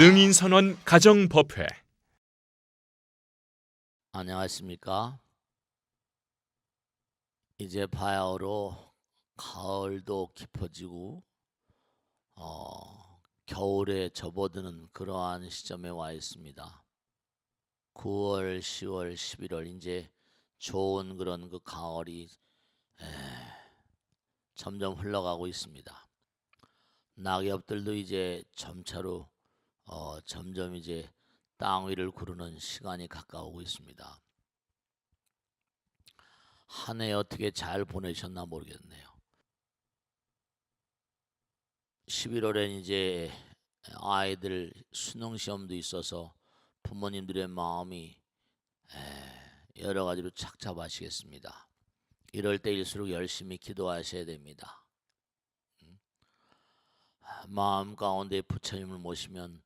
능인선원 가정법회. 안녕하십니까? 이제 바야흐로 가을도 깊어지고 겨울에 접어드는 그러한 시점에 와 있습니다. 9월, 10월, 11월 이제 좋은 그런 그 가을이 점점 흘러가고 있습니다. 낙엽들도 이제 점차로 점점 이제 땅 위를 구르는 시간이 가까우고 있습니다. 한 해 어떻게 잘 보내셨나 모르겠네요. 11월엔 이제 아이들 수능 시험도 있어서 부모님들의 마음이 여러 가지로 착잡하시겠습니다. 이럴 때일수록 열심히 기도하셔야 됩니다. 마음 가운데 부처님을 모시면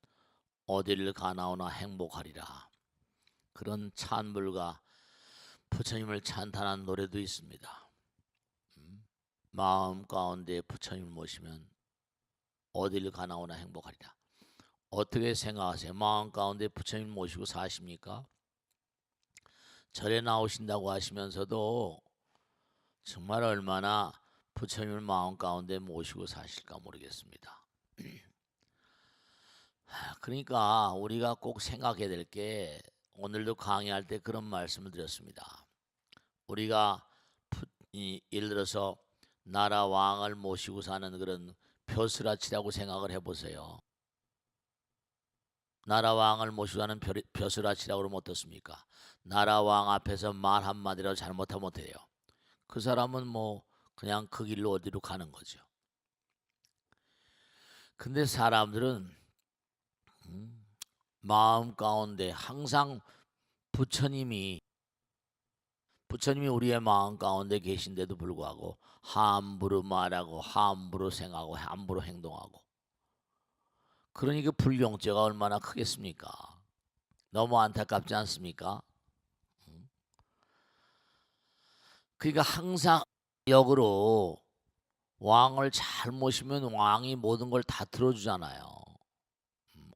어디를 가나오나 행복하리라. 그런 찬물과 부처님을 찬탄한 노래도 있습니다. 마음 가운데 부처님을 모시면 어디를 가나오나 행복하리라. 어떻게 생각하세요? 마음 가운데 부처님 모시고 사십니까? 절에 나오신다고 하시면서도 정말 얼마나 부처님을 마음 가운데 모시고 사실까 모르겠습니다. 그러니까 우리가 꼭 생각해야 될 게, 오늘도 강의할 때 그런 말씀을 드렸습니다. 우리가 예를 들어서 나라 왕을 모시고 사는 그런 벼슬아치라고 생각을 해보세요. 나라 왕을 모시고 사는 벼슬아치라고 그러면 어떻습니까? 나라 왕 앞에서 말 한마디라도 잘못하면 못해요. 그 사람은 뭐 그냥 그 길로 어디로 가는 거죠. 근데 사람들은 마음 가운데 항상 부처님이 우리의 마음 가운데 계신데도 불구하고 함부로 말하고 함부로 생각하고 함부로 행동하고, 그러니 그 불경죄가 얼마나 크겠습니까? 너무 안타깝지 않습니까? 그러니까 항상 역으로 왕을 잘 모시면 왕이 모든 걸 다 들어주잖아요.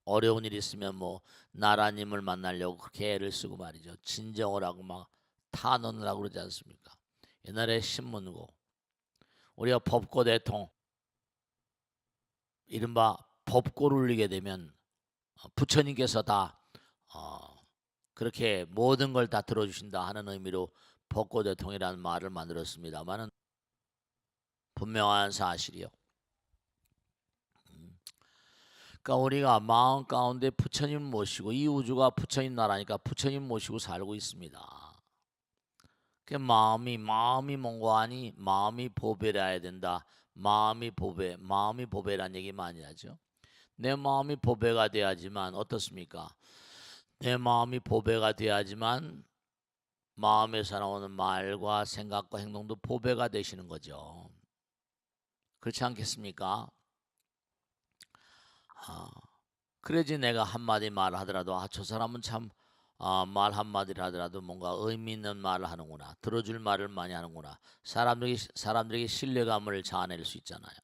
어려운 일 있으면 뭐 나라님을 만나려고 그렇게 애를 쓰고 말이죠. 진정을 하고 막 탄원을 하고 그러지 않습니까? 옛날에 신문고 우리가 법고 대통 이른바 법고를 울리게 되면 부처님께서 다 그렇게 모든 걸 다 들어주신다 하는 의미로 법고 대통이라는 말을 만들었습니다만은 분명한 사실이요. 그러니까 우리가 마음 가운데 부처님 모시고, 이 우주가 부처님 나라니까 부처님 모시고 살고 있습니다. 그 마음이 뭔가 하니 마음이 보배라야 된다. 마음이 보배란 얘기 많이 하죠. 내 마음이 보배가 돼야지만 어떻습니까? 내 마음이 보배가 돼야지만 마음에서 나오는 말과 생각과 행동도 보배가 되시는 거죠. 그렇지 않겠습니까? 그래야지 내가 한마디 말하더라도 저 사람은 참 말 한마디를 하더라도 뭔가 의미 있는 말을 하는구나, 들어줄 말을 많이 하는구나, 사람들에게 신뢰감을 자아낼 수 있잖아요.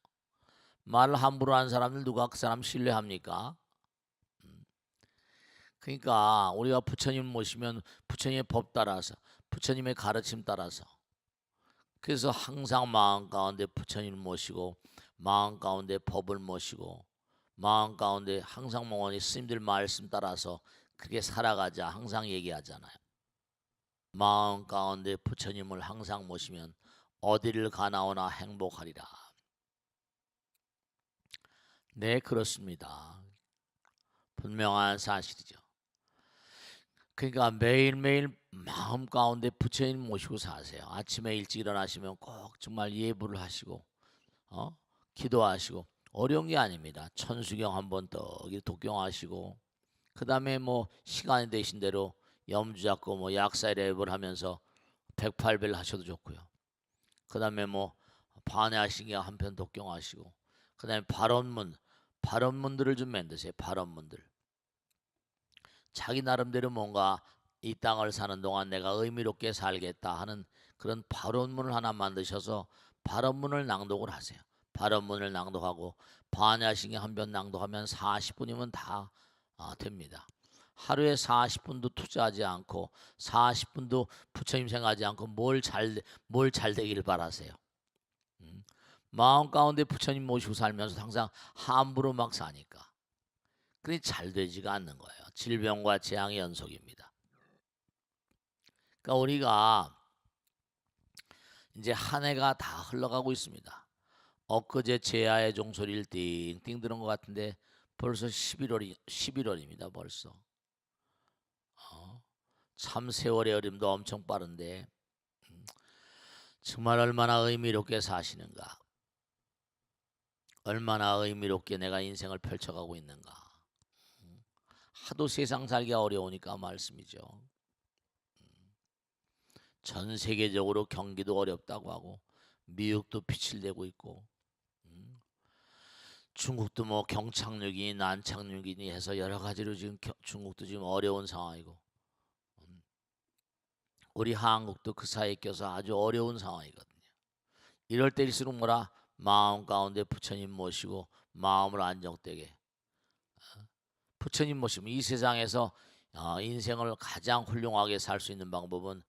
말을 함부로 하는 사람들 누가 그 사람 신뢰합니까? 그러니까 우리가 부처님 모시면 부처님의 법 따라서, 부처님의 가르침 따라서, 그래서 항상 마음 가운데 부처님을 모시고 마음 가운데 법을 모시고 마음 가운데 항상 몽원히 스님들 말씀 따라서 그렇게 살아가자 항상 얘기하잖아요. 마음 가운데 부처님을 항상 모시면 어디를 가나오나 행복하리라. 네, 그렇습니다. 분명한 사실이죠. 그러니까 매일매일 마음 가운데 부처님 모시고 사세요. 아침에 일찍 일어나시면 꼭 정말 예불을 하시고 기도하시고, 어려운 게 아닙니다. 천수경 한번 떡 독경하시고, 그 다음에 뭐 시간이 되신 대로 염주 잡고 뭐 약사랩을 하면서 108배를 하셔도 좋고요. 그 다음에 뭐 반야신경 한편 독경하시고, 그 다음에 발언문들을 좀 만드세요. 발언문들. 자기 나름대로 뭔가 이 땅을 사는 동안 내가 의미롭게 살겠다 하는 그런 발언문을 하나 만드셔서 발언문을 낭독을 하세요. 발언문을 낭독하고 반야신경 한 편 낭독하면 40분이면 다 됩니다. 하루에 40분도 투자하지 않고 40분도 부처님 생각하지 않고 뭘 잘 되기를 바라세요. 마음 가운데 부처님 모시고 살면서 항상 함부로 막 사니까 그게 잘 되지가 않는 거예요. 질병과 재앙의 연속입니다. 그러니까 우리가 이제 한 해가 다 흘러가고 있습니다. 엊그제 제야의 종소리를 띵띵 들은 것 같은데 벌써 11월입니다. 벌써. 참 세월의 흐름도 엄청 빠른데 정말 얼마나 의미롭게 사시는가. 얼마나 의미롭게 내가 인생을 펼쳐가고 있는가. 하도 세상 살기가 어려우니까 말씀이죠. 전 세계적으로 경기도 어렵다고 하고 미국도 빛을 내고 있고 중국도 뭐 경착륙이니 난착륙이니 해서 여러 가지로 지금 중국도 지금 어려운 상황이고 우리 한국도 그 사이에 껴서 아주 어려운 상황이거든요. 이럴 때일수록 뭐라 마음 가운데 부처님 모시고 마음을 안정되게 부처님 모시면 이 세상에서 인생을 가장 훌륭하게 살 수 있는 방법은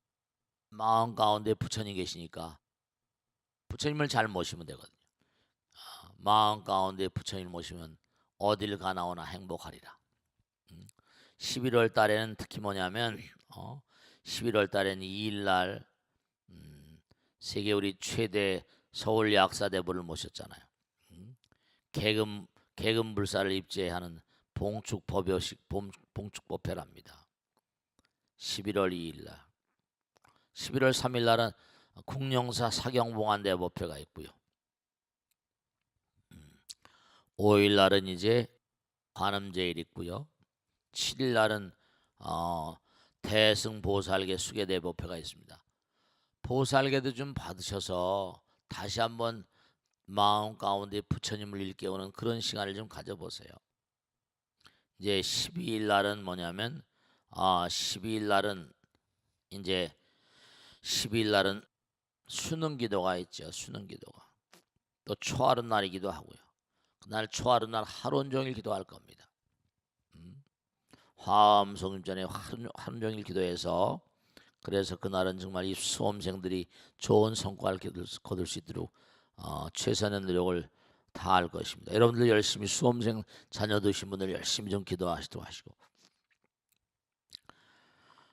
마음 가운데 부처님 계시니까 부처님을 잘 모시면 되거든요. 마음 가운데 부처님을 모시면 어딜 가나오나 행복하리라. 11월 달에는 특히 뭐냐면 11월 달에는 2일날 세계 우리 최대 서울 약사대부를 모셨잖아요. 개금 불사를 입제하는 봉축법회랍니다. 11월 2일날 11월 3일날은 국영사 사경봉안대법회가 있고요. 5일날은 이제 관음제일 있고요. 7일날은 대승보살계 수계대법회가 있습니다. 보살계도 좀 받으셔서 다시 한번 마음 가운데 부처님을 일깨우는 그런 시간을 좀 가져보세요. 이제 12일 날은 뭐냐면 12일 날은 이제 12일 날은 수능기도가 있죠. 수능기도가 또 초하룻 날이기도 하고요. 그날 초하룻 날 하루 종일 기도할 겁니다. 화엄성님 전에 하루 종일 기도해서 그래서 그날은 정말 이 수험생들이 좋은 성과를 거둘 수 있도록 최선의 노력을 다할 것입니다. 여러분들 열심히 수험생 자녀 두신 분들 열심히 좀 기도하시도록 하시고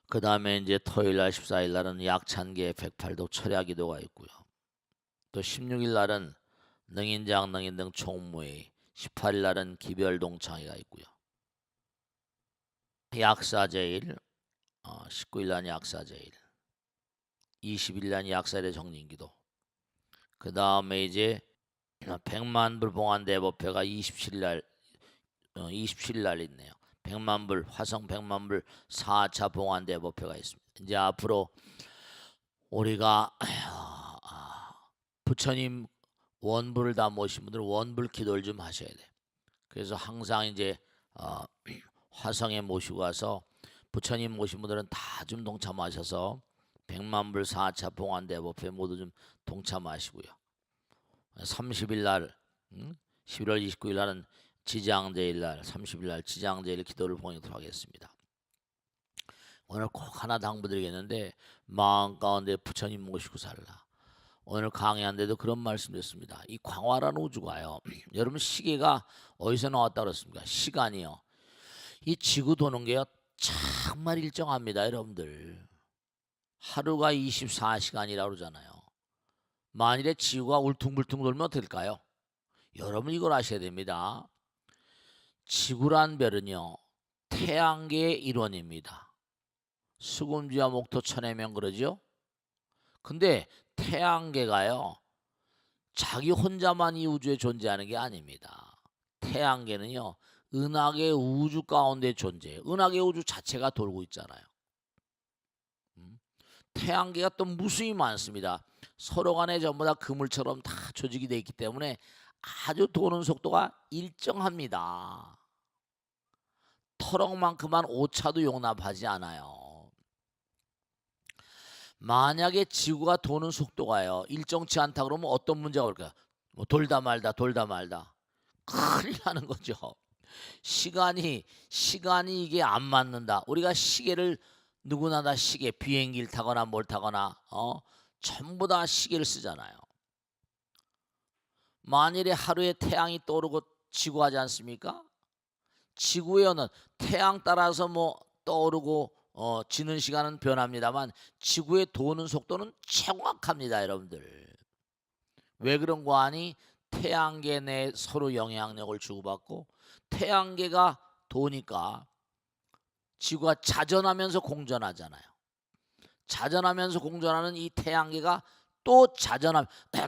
그 다음에 이제 토요일날 14일날은 약찬계 108도 철야기도가 있고요. 또 16일날은 능인장 능인등 총무회 18일날은 기별동창회가 있고요. 약사제일 19일날 약사제일 20일날 약사대 정진기도 그 다음에 이제 백만불 봉안대법회가 27일 날 있네요. 백만불 화성 백만불 4차 봉안대법회가 있습니다. 이제 앞으로 우리가 부처님 원불을 다 모신 분들은 원불 기도를 좀 하셔야 돼. 그래서 항상 이제 화성에 모시고 가서 부처님 모신 분들은 다 좀 동참하셔서 백만불 4차 봉안대법회 모두 좀 동참하시고요. 30일 날 11월 29일 날은 지장제일 날 30일 날 지장제일 기도를 봉행토록 하겠습니다. 오늘 꼭 하나 당부드리겠는데 마음 가운데 부처님 모시고 살라. 오늘 강의한데도 그런 말씀드렸습니다. 이 광활한 우주가요. 여러분 시계가 어디서 나왔다 그랬습니까? 시간이요. 이 지구 도는 게요. 정말 일정합니다. 여러분들. 하루가 24시간이라고 그러잖아요. 만일에 지구가 울퉁불퉁 돌면 어떨까요? 여러분 이걸 아셔야 됩니다. 지구란 별은요. 태양계의 일원입니다. 수금지와 목토 천해명 그러죠? 근데 태양계가요. 자기 혼자만 이 우주에 존재하는 게 아닙니다. 태양계는요. 은하계 우주 가운데 존재해요. 은하계 우주 자체가 돌고 있잖아요. 태양계가 또 무수히 많습니다. 서로 간에 전부 다 그물처럼 다 조직이 되어 있기 때문에 아주 도는 속도가 일정합니다. 터럭만큼만 오차도 용납하지 않아요. 만약에 지구가 도는 속도가요 일정치 않다 그러면 어떤 문제가 올까요? 뭐 돌다 말다 큰일 나는 거죠. 시간이 이게 안 맞는다. 우리가 시계를 누구나 다 시계 비행기를 타거나 뭘 타거나 전부 다 시계를 쓰잖아요. 만일에 하루에 태양이 떠오르고 지구 하지 않습니까? 지구에는 태양 따라서 뭐 떠오르고 지는 시간은 변합니다만 지구의 도는 속도는 정확합니다, 여러분들. 왜 그런 거 아니? 태양계 내 서로 영향력을 주고받고 태양계가 도니까 지구가 자전하면서 공전하잖아요. 자전하면서 공전하는 이 태양계가 또 자전하면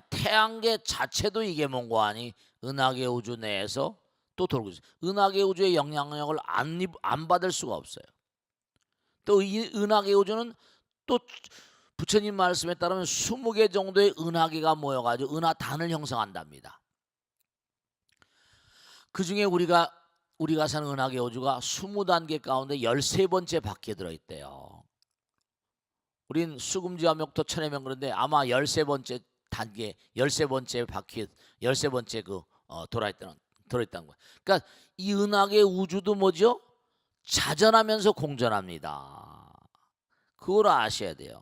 태양계 자체도 이게 뭔고 하니 은하계 우주 내에서 또 돌고 있어요. 은하계 우주의 영향력을 안 받을 수가 없어요. 또 이 은하계 우주는 또 부처님 말씀에 따르면 20개 정도의 은하계가 모여가지고 은하단을 형성한답니다. 그 중에 우리가 사는 은하계 우주가 20단계 가운데 13번째 바퀴에 들어있대요. 우린 수금지와 목토 천해명 그런데 아마 13번째 단계, 13번째 바퀴, 13번째 돌아있다는 거예요. 그러니까 이 은하계 우주도 뭐죠? 자전하면서 공전합니다. 그걸 아셔야 돼요.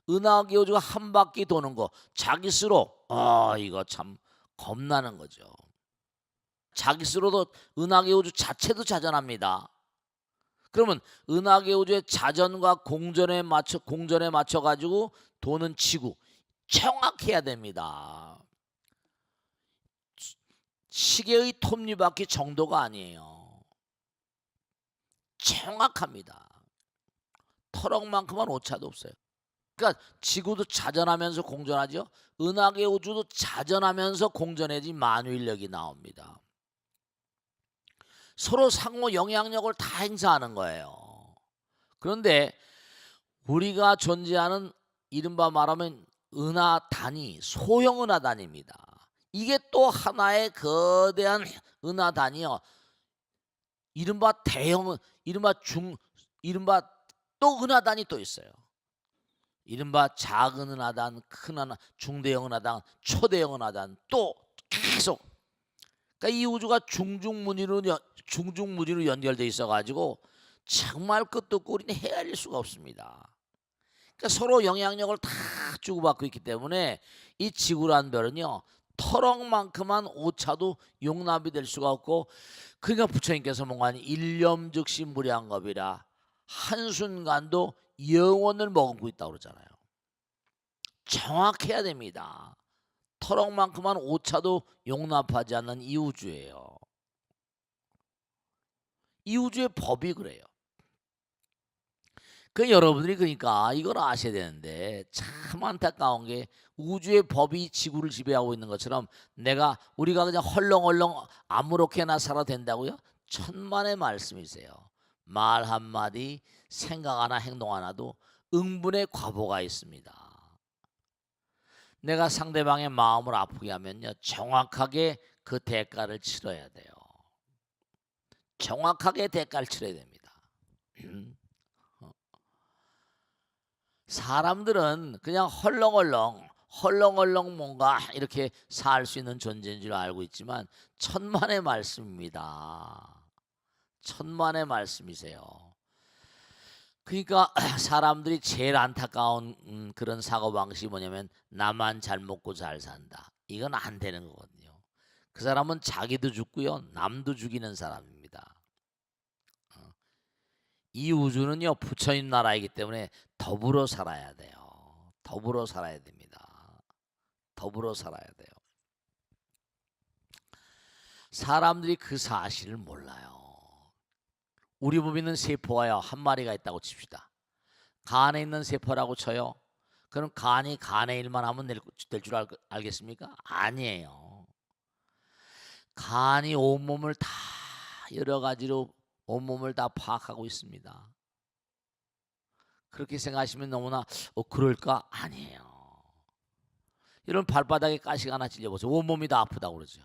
은하계 우주가 한 바퀴 도는 거 자기 스스로 이거 참 겁나는 거죠. 자기 스스로도 은하계 우주 자체도 자전합니다. 그러면 은하계 우주의 자전과 공전에 맞춰 가지고 도는 지구 정확해야 됩니다. 시계의 톱니바퀴 정도가 아니에요. 정확합니다. 터럭만큼은 오차도 없어요. 그러니까 지구도 자전하면서 공전하죠. 은하계 우주도 자전하면서 공전해지 만유인력이 나옵니다. 서로 상호 영향력을 다 행사하는 거예요. 그런데 우리가 존재하는 이른바 말하면 은하단이 소형 은하단입니다. 이게 또 하나의 거대한 은하단이요. 이른바 대형, 이른바 또 은하단이 또 있어요. 이른바 작은 은하단, 큰 은하, 중대형 은하단, 초대형 은하단 또 계속. 그러니까 이 우주가 중중무늬로 연결돼 있어가지고 정말 끝도 없고 우리는 헤아릴 수가 없습니다. 그러니까 서로 영향력을 다 주고받고 있기 때문에 이 지구란 별은요 터럭만큼만 오차도 용납이 될 수가 없고 그러니까 부처님께서 뭔가 일념즉시 무량겁이라 한순간도 영원을 머금고 있다고 그러잖아요. 정확해야 됩니다. 터럭만큼만 오차도 용납하지 않는 이 우주예요. 이 우주의 법이 그래요. 그 여러분들이 그러니까 이걸 아셔야 되는데 참 안타까운 게 우주의 법이 지구를 지배하고 있는 것처럼 우리가 그냥 헐렁헐렁 아무렇게나 살아도 된다고요? 천만의 말씀이세요. 말 한마디, 생각 하나, 행동 하나도 응분의 과보가 있습니다. 내가 상대방의 마음을 아프게 하면요 정확하게 그 대가를 치러야 돼요. 정확하게 대가를 치러야 됩니다. 사람들은 그냥 헐렁헐렁 뭔가 이렇게 살 수 있는 존재인 줄 알고 있지만 천만의 말씀입니다. 천만의 말씀이세요. 그러니까 사람들이 제일 안타까운 그런 사고방식이 뭐냐면 나만 잘 먹고 잘 산다. 이건 안 되는 거거든요. 그 사람은 자기도 죽고요 남도 죽이는 사람입니다. 이 우주는요 부처님 나라이기 때문에 더불어 살아야 돼요. 더불어 살아야 됩니다. 더불어 살아야 돼요. 사람들이 그 사실을 몰라요. 우리 몸에 있는 세포가요 한 마리가 있다고 칩시다. 간에 있는 세포라고 쳐요. 그럼 간이 간의 일만 하면 될 줄 알겠습니까? 아니에요. 간이 온몸을 다 여러 가지로 온몸을 다 파악하고 있습니다. 그렇게 생각하시면 너무나 그럴까? 아니에요. 이런 발바닥에 가시가 하나 찔려보세요. 온몸이 다 아프다고 그러죠.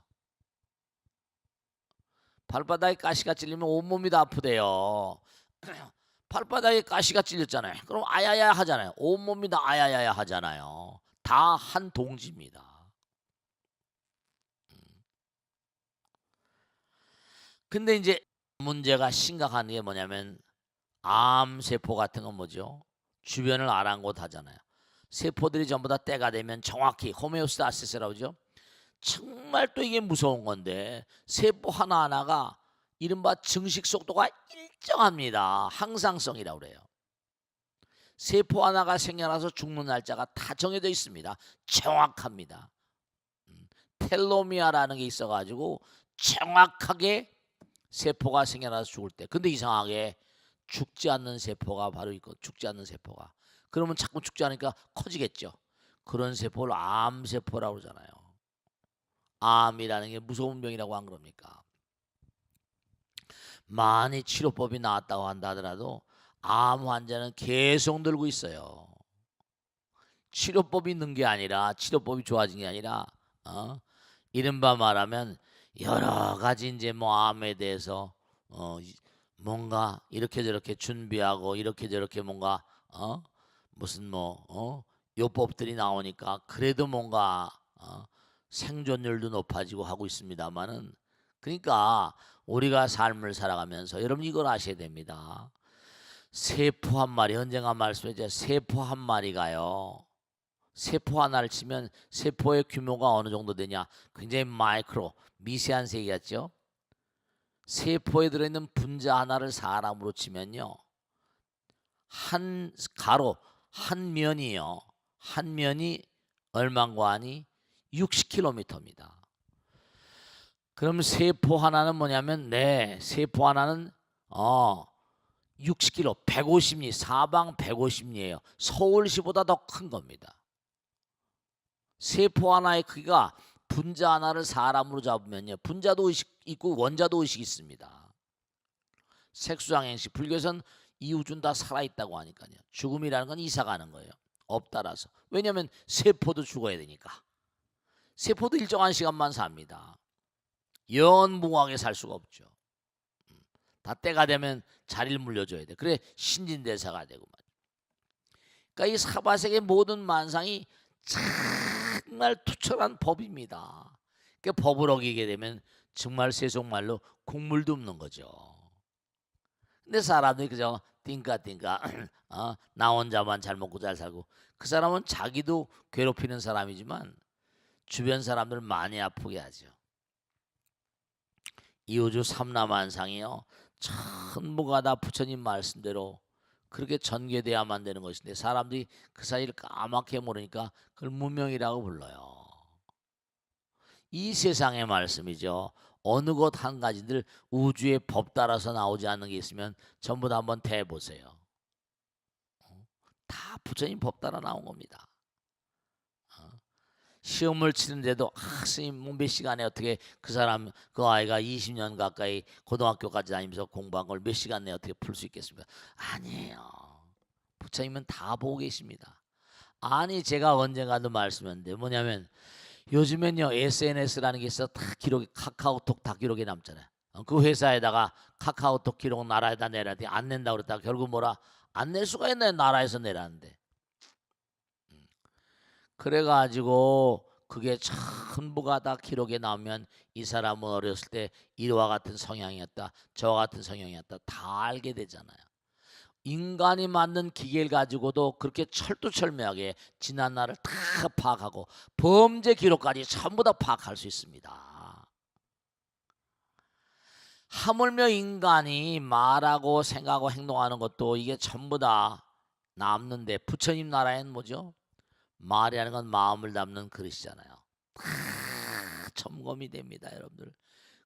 발바닥에 가시가 찔리면 온몸이 다 아프대요. 발바닥에 가시가 찔렸잖아요. 그럼 아야야 하잖아요. 온몸이 다 아야야야 하잖아요. 다 한 동지입니다. 근데 이제 문제가 심각한 게 뭐냐면 암세포 같은 건 뭐죠? 주변을 아랑곳하잖아요. 세포들이 전부 다 때가 되면 정확히 호메오스타시스라고 그러죠. 정말 또 이게 무서운 건데 세포 하나하나가 이른바 증식 속도가 일정합니다. 항상성이라고 그래요. 세포 하나가 생겨나서 죽는 날짜가 다 정해져 있습니다. 정확합니다. 텔로미아라는 게 있어가지고 정확하게 세포가 생겨나서 죽을 때. 근데 이상하게 죽지 않는 세포가 바로 있고 죽지 않는 세포가. 그러면 자꾸 죽지 않으니까 커지겠죠. 그런 세포를 암세포라고 그러잖아요. 암이라는 게 무서운 병이라고 안 그럽니까? 많이 치료법이 나왔다고 한다 하더라도 암 환자는 계속 늘고 있어요. 치료법이 있는 게 아니라 치료법이 좋아진 게 아니라 이른바 말하면 여러 가지 이제 뭐 암에 대해서 뭔가 이렇게 저렇게 준비하고 이렇게 저렇게 뭔가 무슨 뭐 요법들이 나오니까 그래도 뭔가 생존율도 높아지고 하고 있습니다만은 그러니까 우리가 삶을 살아가면서 여러분 이걸 아셔야 됩니다. 세포 한 마리 언젠가 말씀했죠. 세포 한 마리가요. 세포 하나를 치면 세포의 규모가 어느 정도 되냐? 굉장히 마이크로 미세한 세계였죠. 세포에 들어있는 분자 하나를 사람으로 치면요. 한 가로 한 면이요. 한 면이 얼마인가 하니 60km입니다. 그럼 세포 하나는 뭐냐면 세포 하나는 60km, 150리, 사방 150리예요. 서울시보다 더 큰 겁니다. 세포 하나의 크기가 분자 하나를 사람으로 잡으면요. 분자도 의식 있고 원자도 의식 있습니다. 색수장행식 불교에서는 이 우주는 다 살아있다고 하니까요. 죽음이라는 건 이사가는 거예요. 없다라서. 왜냐하면 세포도 죽어야 되니까. 세포도 일정한 시간만 삽니다. 영원무궁하게 살 수가 없죠. 다 때가 되면 자리를 물려줘야 돼. 그래 신진대사가 되고 말이야. 그러니까 이 사바세계 모든 만상이 정말 투철한 법입니다. 그러니까 법을 어기게 되면 정말 세속말로 국물도 없는 거죠. 근데 사람들이 그저 띵까띵까 나 혼자만 잘 먹고 잘 살고 그 사람은 자기도 괴롭히는 사람이지만 주변 사람들을 많이 아프게 하죠. 이 우주 삼라만상이요. 전부가 다 부처님 말씀대로 그렇게 전개돼야만 되는 것인데 사람들이 그 사이를 까맣게 모르니까 그걸 무명이라고 불러요. 이 세상의 말씀이죠. 어느 것 한 가지들 우주의 법 따라서 나오지 않는 게 있으면 전부 다 한번 대보세요. 다 부처님 법 따라 나온 겁니다. 시험을 치는데도 스님 몇 시간에 어떻게 그 사람 그 아이가 20년 가까이 고등학교까지 다니면서 공부한 걸 몇 시간 내에 어떻게 풀 수 있겠습니까? 아니에요. 부처님은 다 보고 계십니다. 아니 제가 언젠가도 말씀했는데 뭐냐면 요즘엔요 SNS라는 게 있어 다 기록이 카카오톡 다 기록이 남잖아요. 그 회사에다가 카카오톡 기록 나라에다 내라 안 낸다고 그랬다가 결국 뭐라 안 낼 수가 있나요? 나라에서 내라는데. 그래가지고 그게 전부가 다 기록에 나오면 이 사람은 어렸을 때 이와 같은 성향이었다 저와 같은 성향이었다 다 알게 되잖아요. 인간이 만든 기계를 가지고도 그렇게 철두철미하게 지난 날을 다 파악하고 범죄 기록까지 전부 다 파악할 수 있습니다. 하물며 인간이 말하고 생각하고 행동하는 것도 이게 전부 다 남는데 부처님 나라에는 뭐죠? 말이라는 건 마음을 담는 그릇이잖아요. 다 점검이 됩니다, 여러분들.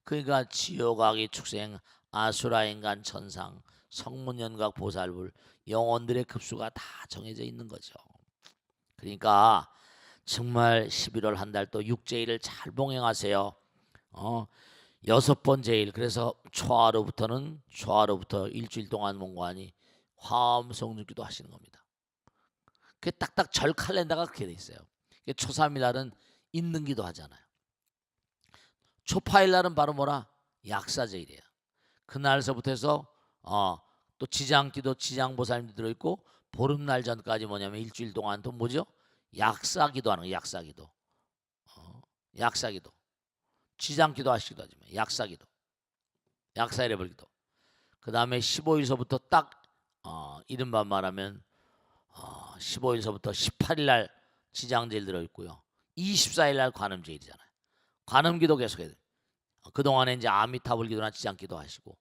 그러니까 지옥악이 축생, 아수라 인간 천상, 성문연각 보살불 영혼들의 급수가 다 정해져 있는 거죠. 그러니까 정말 11월 한 달 또 육제일을 잘 봉행하세요. 6번 제일 그래서 초하루부터 일주일 동안 몽고하니 화엄성중기도 하시는 겁니다. 그 딱딱 절 칼렌더가 그렇게 돼 있어요. 초3일날은 있는기도 하잖아요. 초파일날은 바로 뭐라 약사제일이에요. 그날서부터 해서 또 지장기도 지장보살님도 들어있고 보름날 전까지 뭐냐면 일주일 동안 또 뭐죠? 약사기도 하는 거예요. 약사기도. 약사기도. 지장기도 하시기도 하지만 약사기도. 약사일의 기도. 그 다음에 15일서부터 딱 이른바 말하면 15일서부터 18일 날 지장제일 들어있고요. 24일 날 관음제일이잖아요. 관음기도 계속해야 돼요. 그동안에 이제 아미타불 기도나 지장기도 하시고,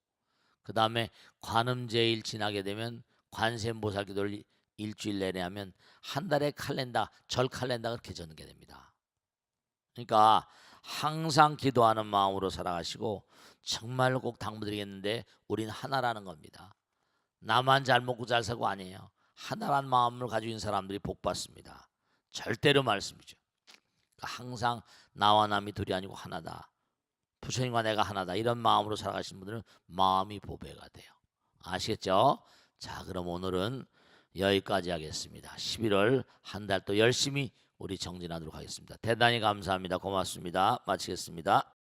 그 다음에 관음제일 지나게 되면 관세음보살 기도를 일주일 내내 하면 한 달의 칼렌다, 절 칼렌다가 그렇게 적게 됩니다. 그러니까 항상 기도하는 마음으로 살아가시고, 정말로 꼭 당부드리겠는데 우린 하나라는 겁니다. 나만 잘 먹고 잘 살고 아니에요. 하나라는 마음을 가지고 있는 사람들이 복 받습니다. 절대로 말씀이죠. 그러니까 항상 나와 남이 둘이 아니고 하나다. 부처님과 내가 하나다. 이런 마음으로 살아가시는 분들은 마음이 보배가 돼요. 아시겠죠? 자, 그럼 오늘은 여기까지 하겠습니다. 11월 한 달 또 열심히 우리 정진하도록 하겠습니다. 대단히 감사합니다. 고맙습니다. 마치겠습니다.